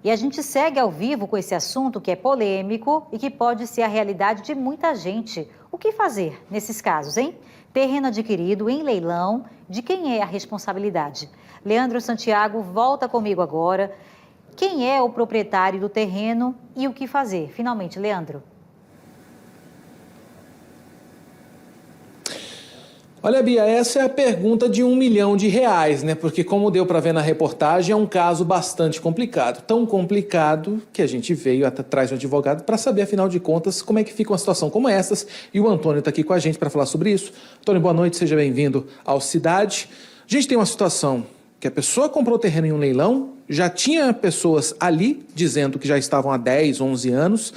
E a gente segue ao vivo com esse assunto que é polêmico e que pode ser a realidade de muita gente. O que fazer nesses casos, hein? Terreno adquirido em leilão, de quem é a responsabilidade? Leandro Santiago volta comigo agora. Quem é o proprietário do terreno e o que fazer? Finalmente, Leandro. Olha, Bia, essa é a pergunta de R$1 milhão, né? Porque, como deu para ver na reportagem, é um caso bastante complicado. Tão complicado que a gente veio atrás de um advogado para saber, afinal de contas, como é que fica uma situação como essas. E o Antônio está aqui com a gente para falar sobre isso. Antônio, boa noite, seja bem-vindo ao Cidade. A gente tem uma situação que a pessoa comprou o terreno em um leilão, já tinha pessoas ali dizendo que já estavam há 10, 11 anos.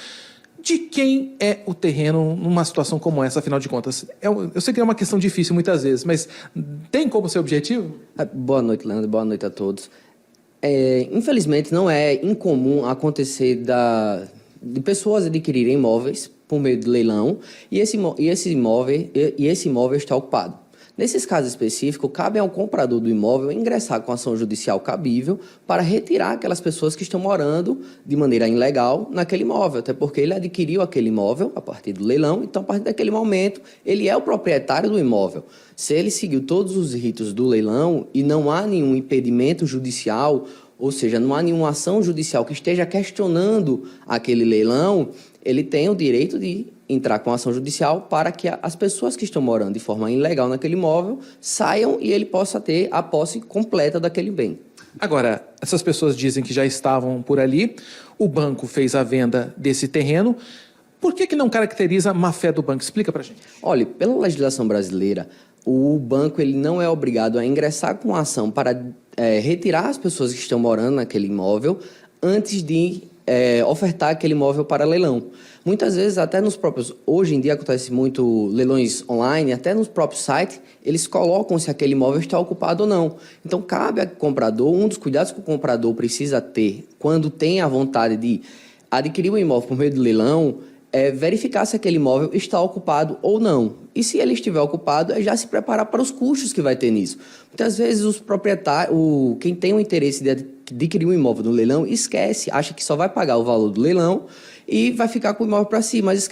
De quem é o terreno numa situação como essa, afinal de contas? Eu sei que é uma questão difícil muitas vezes, mas tem como ser objetivo? Boa noite, Leandro. Boa noite a todos. Infelizmente, não é incomum acontecer de pessoas adquirirem imóveis por meio de leilão e esse imóvel está ocupado. Nesses casos específicos, cabe ao comprador do imóvel ingressar com ação judicial cabível para retirar aquelas pessoas que estão morando de maneira ilegal naquele imóvel, até porque ele adquiriu aquele imóvel a partir do leilão, então a partir daquele momento ele é o proprietário do imóvel. Se ele seguiu todos os ritos do leilão e não há nenhum impedimento judicial, ou seja, não há nenhuma ação judicial que esteja questionando aquele leilão, ele tem o direito de entrar com ação judicial para que as pessoas que estão morando de forma ilegal naquele imóvel saiam e ele possa ter a posse completa daquele bem. Agora, essas pessoas dizem que já estavam por ali, o banco fez a venda desse terreno. Por que não caracteriza má-fé do banco? Explica para a gente. Olha, pela legislação brasileira, o banco ele não é obrigado a ingressar com ação para retirar as pessoas que estão morando naquele imóvel antes de ofertar aquele imóvel para leilão. Muitas vezes, até nos próprios... Hoje em dia acontece muito leilões online, até nos próprios sites, eles colocam se aquele imóvel está ocupado ou não. Então, cabe ao comprador, um dos cuidados que o comprador precisa ter quando tem a vontade de adquirir um imóvel por meio de leilão, é verificar se aquele imóvel está ocupado ou não. E se ele estiver ocupado, é já se preparar para os custos que vai ter nisso. Muitas vezes os proprietários, quem tem o interesse de adquirir um imóvel no leilão, esquece, acha que só vai pagar o valor do leilão e vai ficar com o imóvel para si, mas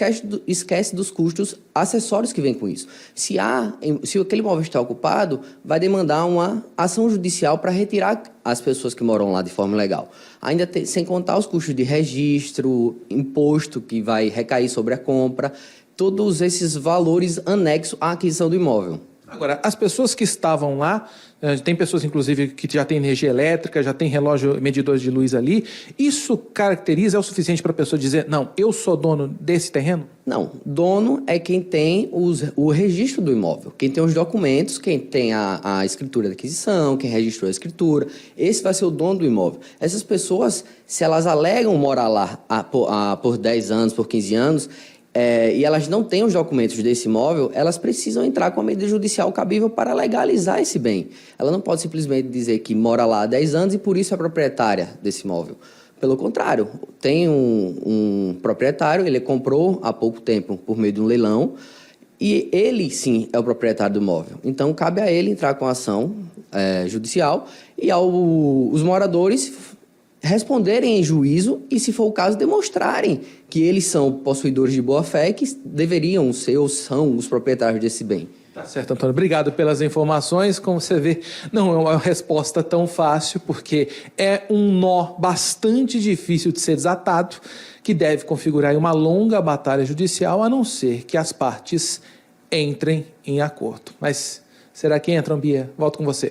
esquece dos custos acessórios que vêm com isso. Se aquele imóvel está ocupado, vai demandar uma ação judicial para retirar as pessoas que moram lá de forma ilegal. Ainda sem contar os custos de registro, imposto que vai recair sobre a compra, todos esses valores anexos à aquisição do imóvel. Agora, as pessoas que estavam lá, tem pessoas, inclusive, que já têm energia elétrica, já tem relógio, medidores de luz ali, isso caracteriza, é o suficiente para a pessoa dizer, não, eu sou dono desse terreno? Não, dono é quem tem o registro do imóvel, quem tem os documentos, quem tem a escritura de aquisição, quem registrou a escritura, esse vai ser o dono do imóvel. Essas pessoas, se elas alegam morar lá por 10 anos, por 15 anos, e elas não têm os documentos desse imóvel, elas precisam entrar com a medida judicial cabível para legalizar esse bem. Ela não pode simplesmente dizer que mora lá há 10 anos e por isso é proprietária desse imóvel. Pelo contrário, tem um proprietário, ele comprou há pouco tempo por meio de um leilão e ele sim é o proprietário do imóvel. Então cabe a ele entrar com a ação judicial e os moradores responderem em juízo e, se for o caso, demonstrarem que eles são possuidores de boa-fé e que deveriam ser ou são os proprietários desse bem. Tá certo, Antônio. Obrigado pelas informações. Como você vê, não é uma resposta tão fácil, porque é um nó bastante difícil de ser desatado, que deve configurar uma longa batalha judicial, a não ser que as partes entrem em acordo. Mas será que entram, Bia? Volto com você.